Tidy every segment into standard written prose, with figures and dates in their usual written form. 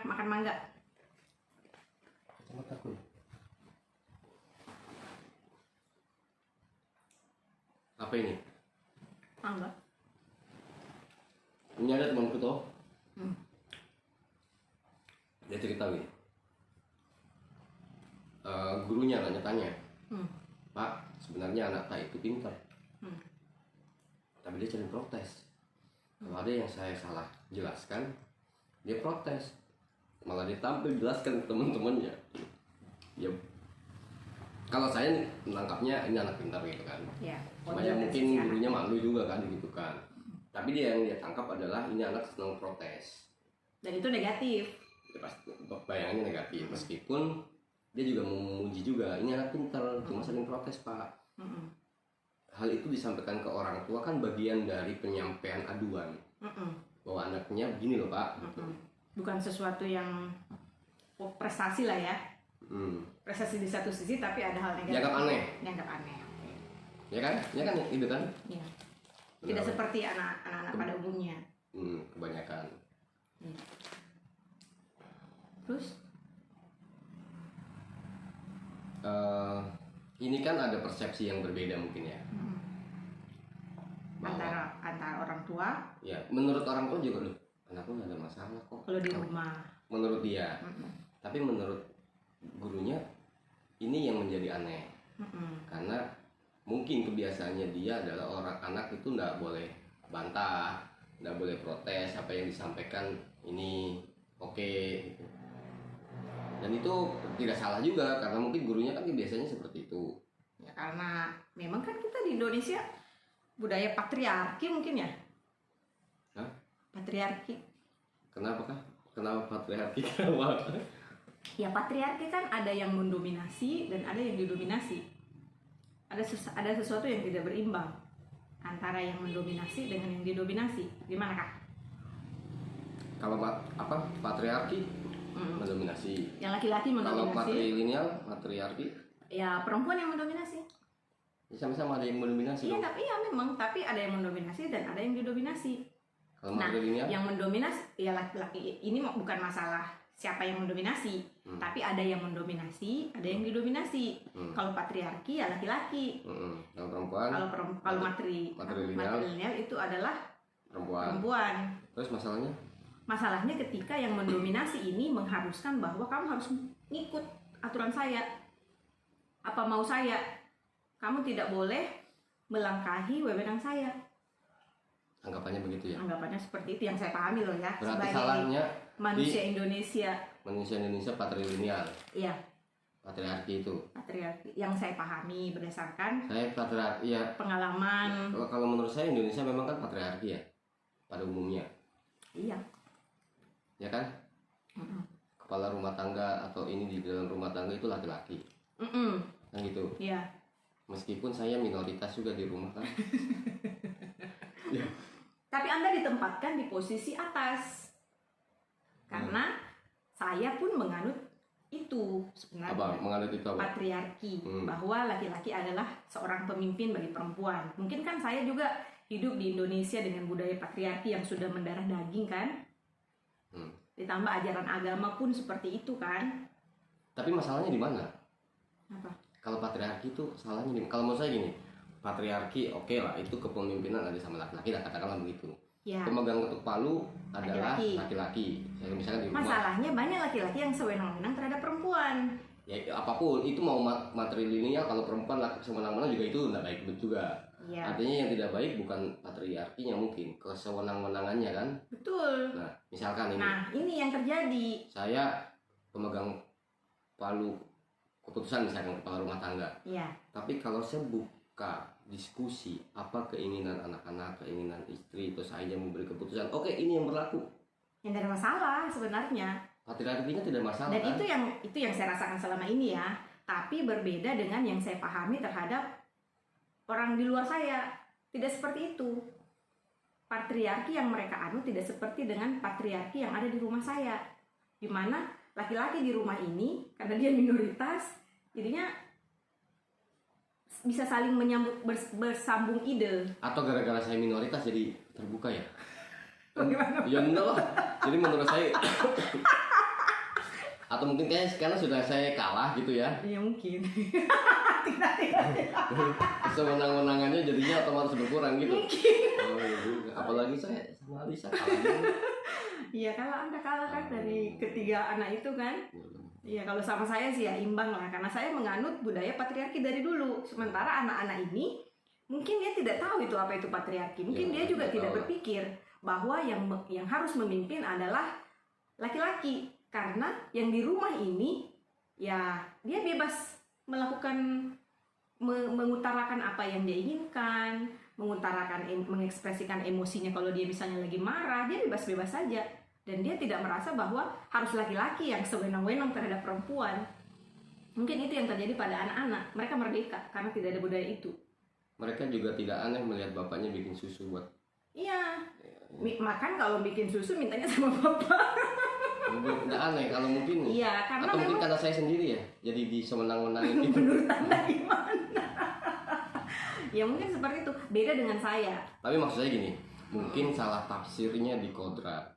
makan mangga. Kacamataku. Apa ini? Mangga. Ini ada temanku tuh. Hmm. Dia cerita nih. Gurunya tanya, Pak, sebenarnya anak tak itu pintar. Tapi dia sering protes. Kalau ada yang saya salah jelaskan, dia protes. Malah dia tampil jelaskan ke teman-temannya. Ya, kalau saya menangkapnya ini anak pintar gitu kan. Ya. Cuma ya mungkin gurunya malu juga kan gitu kan. Tapi dia yang dia tangkap adalah ini anak senang protes. Dan itu negatif. Ya, pasti bayangannya negatif. Meskipun dia juga memuji juga, ini anak pintar, cuma sering protes Pak. Hal itu disampaikan ke orang tua kan bagian dari penyampaian aduan. Bahwa anaknya begini loh Pak. Gitu. Bukan sesuatu yang prestasi lah ya. Prestasi di satu sisi tapi ada hal negatif. Dianggap aneh. Ya kan? Ya kan itu kan? Iya. Tidak seperti anak-anak pada umumnya. Kebanyakan. Terus? Ini kan ada persepsi yang berbeda mungkin ya. Antara orang tua. Ya, menurut orang tua juga loh. Anakku nggak ada masalah kok. Kalau di rumah. Menurut dia. Tapi menurut gurunya ini yang menjadi aneh. Karena mungkin kebiasaannya dia adalah orang anak itu nggak boleh bantah, nggak boleh protes apa yang disampaikan ini oke. Gitu. Dan itu tidak salah juga karena mungkin gurunya kan biasanya seperti itu. Ya karena memang kan kita di Indonesia budaya patriarki mungkin ya. Hah? Patriarki. Kenapa kah? Kenapa patriarki? Kenapa? Ya patriarki kan ada yang mendominasi dan ada yang didominasi. Ada sesuatu yang tidak berimbang antara yang mendominasi dengan yang didominasi. Gimana Kak? Kalau patriarki mendominasi. Yang laki-laki mendominasi. Kalau patrilineal, matriarki? Ya perempuan yang mendominasi. Ya, sama-sama ada yang mendominasi. Iya, memang tapi ada yang mendominasi dan ada yang didominasi. Kalau matrilineal? Yang mendominasi ya laki-laki. Ini bukan masalah siapa yang mendominasi, tapi ada yang mendominasi, ada yang didominasi. Kalau patriarki ya laki-laki. Kalau perempuan? Kalau matrilineal itu adalah perempuan. Terus masalahnya? Masalahnya ketika yang mendominasi ini mengharuskan bahwa kamu harus ngikut aturan saya. Apa mau saya? Kamu tidak boleh melangkahi wewenang saya. Anggapannya begitu ya? Anggapannya seperti itu yang saya pahami loh ya. Berarti sebagai salahnya manusia Indonesia. Manusia Indonesia patrilineal. Iya. Patriarki itu. Patriarki yang saya pahami berdasarkan patriarki ya. Pengalaman. Kalau menurut saya Indonesia memang kan patriarki ya pada umumnya. Iya. Ya kan? Kepala rumah tangga atau ini di dalam rumah tangga itu laki-laki. Kan gitu. Iya. Meskipun saya minoritas juga di rumah kan. Ya. Tapi Anda ditempatkan di posisi atas. Karena saya pun menganut itu sebenarnya. Apa? Menganut itu apa? Patriarki. Bahwa laki-laki adalah seorang pemimpin bagi perempuan. Mungkin kan saya juga hidup di Indonesia dengan budaya patriarki yang sudah mendarah daging kan. Ditambah ajaran agama pun seperti itu kan. Tapi masalahnya di mana? Apa? Kalau patriarki itu salahnya di kalau menurut saya gini, patriarki oke lah itu kepemimpinan ada sama laki-laki lah katakanlah begitu. Ya. Pemegang ketuk palu adalah laki-laki. Misalkan di rumah. Masalahnya banyak laki-laki yang sewenang-wenang terhadap perempuan. Ya apapun itu mau matrilineal kalau perempuan laki sewenang-wenang juga itu tidak baik juga. Ya. Artinya yang tidak baik bukan patriarkinya mungkin kesewenang-wenangannya kan. Betul. Nah misalkan ini. Nah ini yang terjadi. Saya pemegang palu keputusan misalkan kepala rumah tangga. Iya. Tapi kalau saya buka diskusi apa keinginan anak-anak, keinginan istri, terus saya memberi keputusan, oke ini yang berlaku. Yang tidak ada masalah sebenarnya. Patriarkinya tidak masalah. Dan kan? itu yang saya rasakan selama ini ya. Tapi berbeda dengan yang saya pahami terhadap orang di luar saya. Tidak seperti itu. Patriarki yang mereka anut tidak seperti dengan patriarki yang ada di rumah saya. Di mana laki-laki di rumah ini karena dia minoritas jadinya bisa saling bersambung ide. Atau gara-gara saya minoritas jadi terbuka ya? Bagaimana? Ya enggak lah. Jadi menurut saya Atau mungkin kayak sekarang sudah saya kalah gitu ya. Iya mungkin. Sewenang-wenangannya jadinya otomatis berkurang gitu. Mungkin. Oh, iya. Apalagi saya sama Alisa kalah dulu. Iya, kalau Anda kalah kan dari ketiga anak itu kan. Iya, kalau sama saya sih ya imbang lah, karena saya menganut budaya patriarki dari dulu. Sementara anak-anak ini mungkin dia tidak tahu itu apa itu patriarki. Mungkin dia juga tidak berpikir bahwa yang harus memimpin adalah laki-laki, karena yang di rumah ini ya dia bebas melakukan mengutarakan apa yang dia inginkan, mengekspresikan emosinya. Kalau dia misalnya lagi marah, dia bebas-bebas saja, dan dia tidak merasa bahwa harus laki-laki yang sewenang-wenang terhadap perempuan. Mungkin itu yang terjadi pada anak-anak. Mereka merdeka karena tidak ada budaya itu. Mereka juga tidak aneh melihat bapaknya bikin susu buat. Iya. Makan kalau bikin susu mintanya sama bapak. Nggak aneh kalau mungkin. Iya, karena atau mungkin karena saya sendiri ya, jadi di semenang-menangin gitu. Menurut Anda gimana? Ya mungkin seperti itu. Beda dengan saya. Tapi maksud saya gini, mungkin salah tafsirnya di kodrat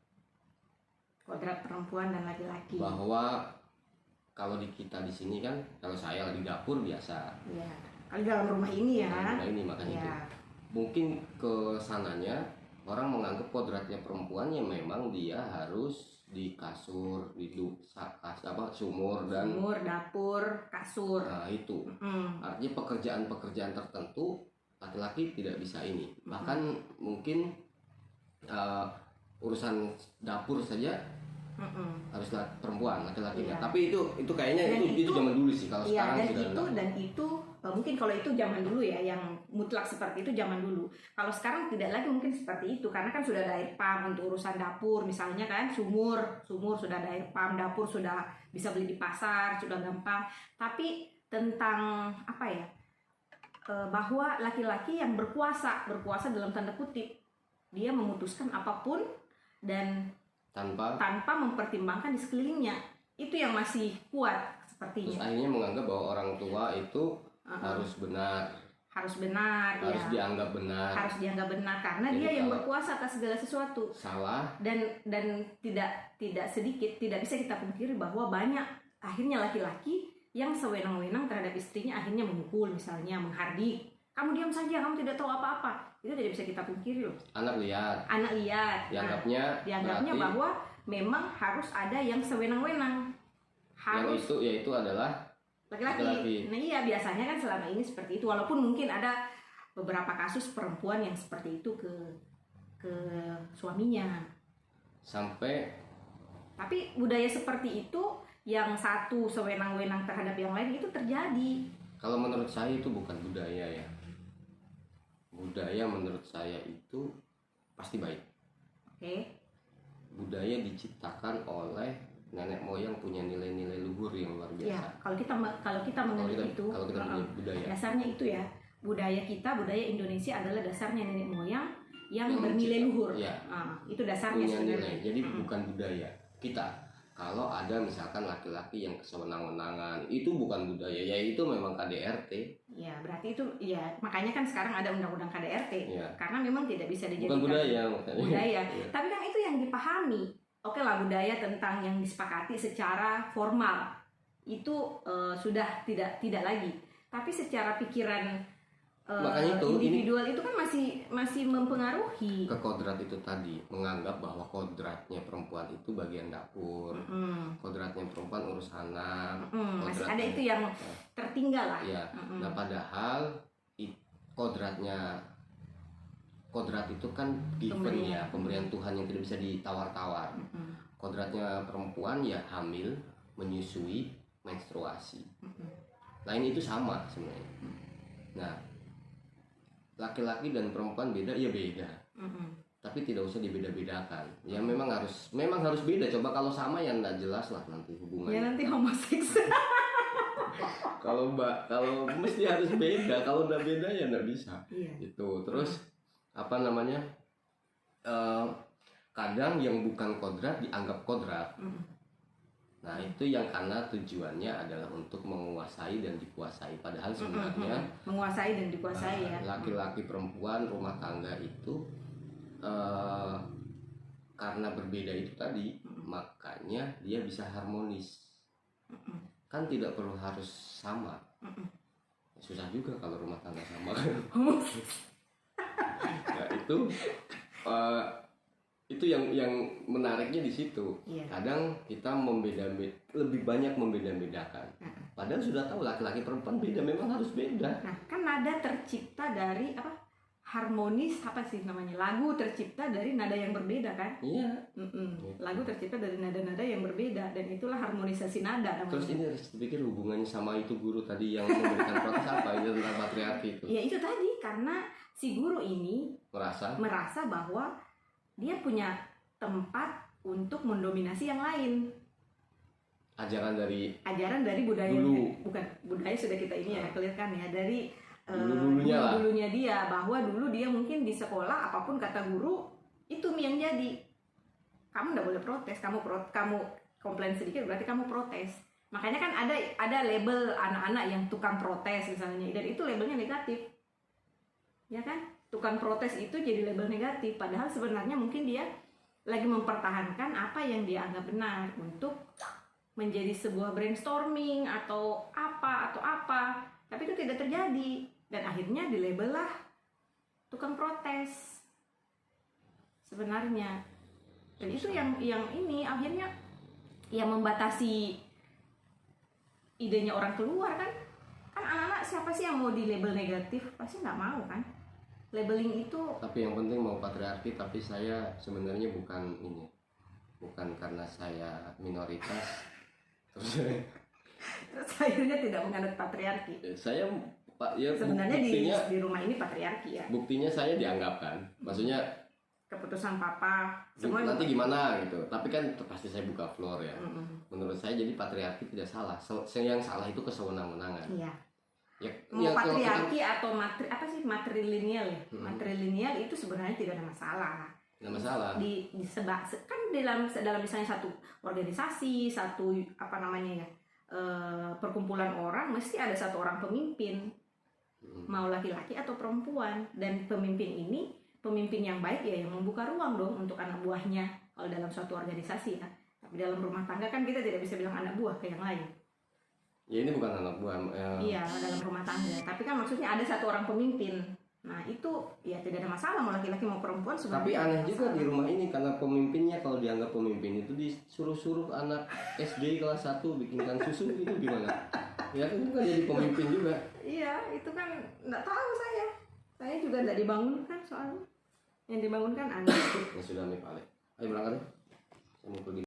perempuan dan laki-laki. Bahwa kalau di kita di sini kan, kalau saya di dapur biasa. Iya. Kalau dalam rumah ini ya. Dalam rumah ini makanya itu. Mungkin ke sananya orang menganggap kodratnya perempuan yang memang dia harus di kasur, di sumur, dapur, kasur. Nah itu. Artinya pekerjaan-pekerjaan tertentu laki-laki tidak bisa ini. Bahkan mungkin urusan dapur saja haruslah perempuan, laki-laki. Iya. Tapi itu kayaknya itu zaman dulu sih. Kalau sekarang dan itu mungkin kalau itu zaman dulu ya, yang mutlak seperti itu zaman dulu. Kalau sekarang tidak lagi mungkin seperti itu, karena kan sudah ada air pump untuk urusan dapur misalnya kan, sumur sudah ada air pump, dapur sudah bisa beli di pasar, sudah gampang. Tapi tentang apa ya, bahwa laki-laki yang berkuasa dalam tanda kutip, dia memutuskan apapun dan tanpa mempertimbangkan di sekelilingnya, itu yang masih kuat sepertinya. Terus akhirnya menganggap bahwa orang tua itu harus benar, harus dianggap benar, karena jadi dia yang berkuasa atas segala sesuatu. Salah. Dan tidak sedikit, tidak bisa kita pungkiri bahwa banyak akhirnya laki-laki yang sewenang-wenang terhadap istrinya, akhirnya memukul misalnya, menghardik. Kamu diam saja, kamu tidak tahu apa-apa. Itu tidak bisa kita pungkiri loh. Anak lihat. Dianggapnya bahwa memang harus ada yang sewenang-wenang. Yang itu adalah laki-laki. Nah iya, biasanya kan selama ini seperti itu. Walaupun mungkin ada beberapa kasus perempuan yang seperti itu ke suaminya. Tapi budaya seperti itu, yang satu sewenang-wenang terhadap yang lain, itu terjadi. Kalau menurut saya itu bukan budaya ya. Budaya menurut saya itu pasti baik. Oke. Budaya diciptakan oleh nenek moyang, punya nilai-nilai luhur yang luar biasa. Ya, kalau kita mengenai itu, kalau kita punya budaya. Dasarnya itu ya, budaya Indonesia adalah dasarnya nenek moyang yang bernilai luhur. Ya. Itu dasarnya sebenarnya. Jadi bukan budaya kita. Kalau ada misalkan laki-laki yang kesewenang-wenangan, itu bukan budaya, ya itu memang KDRT. Ya, berarti itu ya, makanya kan sekarang ada undang-undang KDRT. Ya. Karena memang tidak bisa dijadikan bukan budaya. Ya. Tapi kan itu yang dipahami. Oke lah, budaya tentang yang disepakati secara formal itu sudah tidak lagi. Tapi secara pikiran makanya itu individual itu kan masih mempengaruhi. Ke kodrat itu tadi, menganggap bahwa kodratnya perempuan itu bagian dapur, kodratnya perempuan urus anak, masih ada itu yang tertinggal lah. Ya. Nah padahal kodrat itu kan given ya, pemberian Tuhan yang tidak bisa ditawar-tawar. Kodratnya perempuan ya hamil, menyusui, menstruasi. Lain itu sama sebenarnya. Nah laki-laki dan perempuan beda ya beda, tapi tidak usah dibeda-bedakan. Ya memang harus beda. Coba kalau sama ya nggak jelas lah nanti hubungannya. Ya nanti homoseksual. kalau mesti harus beda. Kalau udah beda ya nggak bisa. Iya. Itu terus kadang yang bukan kodrat dianggap kodrat. Nah itu yang karena tujuannya adalah untuk menguasai dan dikuasai. Padahal sebenarnya menguasai dan dikuasai ya. Laki-laki perempuan rumah tangga itu karena berbeda itu tadi, makanya dia bisa harmonis. Kan tidak perlu harus sama. Susah juga kalau rumah tangga sama. Nah, itu yang menariknya di situ. Iya. Kadang kita lebih banyak membeda-bedakan. Padahal sudah tahu laki-laki perempuan beda, memang harus beda. Nah, kan nada tercipta dari apa? Harmonis, apa sih namanya? Lagu tercipta dari nada yang berbeda kan? Iya. Lagu tercipta dari nada-nada yang berbeda, dan itulah harmonisasi nada namanya. Terus ini harus dipikir hubungannya sama itu guru tadi yang memberikan protes apa itu tentang patriarki itu. Ya itu tadi, karena si guru ini merasa bahwa dia punya tempat untuk mendominasi yang lain. Ajaran dari budaya dulu. Bukan budaya, sudah kita ini ya clearkan ya, dari dulunya dia, bahwa dulu dia mungkin di sekolah apapun kata guru itu yang jadi. Kamu nggak boleh protes, kamu komplain sedikit berarti kamu protes. Makanya kan ada label anak-anak yang tukang protes misalnya, dan itu labelnya negatif, ya kan? Tukang protes itu jadi label negatif, padahal sebenarnya mungkin dia lagi mempertahankan apa yang dia anggap benar untuk menjadi sebuah brainstorming atau apa, tapi itu tidak terjadi, dan akhirnya dilabel lah tukang protes sebenarnya. Dan itu yang ini akhirnya yang membatasi idenya orang keluar kan anak-anak siapa sih yang mau di label negatif, pasti nggak mau kan labeling itu. Tapi yang penting mau patriarki, tapi saya sebenarnya bukan karena saya minoritas terus akhirnya tidak menganut patriarki. Saya sebenarnya di rumah ini patriarki ya. Buktinya saya dianggapkan, maksudnya keputusan papa semua nanti gimana gitu, tapi kan pasti saya buka floor ya. Menurut saya jadi patriarki tidak salah, yang salah itu kesewenang-wenangan. Iya. Ya, patriarki atau matrilineal ya. Matrilineal itu sebenarnya tidak ada masalah. Tidak masalah. Kan dalam misalnya satu organisasi, satu perkumpulan orang, mesti ada satu orang pemimpin, mau laki-laki atau perempuan, dan pemimpin yang baik ya yang membuka ruang dong untuk anak buahnya kalau dalam suatu organisasi ya. Tapi dalam rumah tangga kan kita tidak bisa bilang anak buah ke yang lain. Ya ini bukan anak buah. Iya, dalam rumah tangga. Tapi kan maksudnya ada satu orang pemimpin. Nah itu ya tidak ada masalah mau laki-laki mau perempuan sebenarnya. Tapi aneh juga di rumah ini karena pemimpinnya, kalau dianggap pemimpin itu disuruh anak SD kelas 1 bikinkan susu, itu gimana? Ya kan juga jadi pemimpin juga. Iya, itu kan nggak tahu saya. Saya juga nggak dibangunkan soalnya. Yang dibangunkan anak. Ya sudah, Mif, ayo berangkat. Saya mau pergi.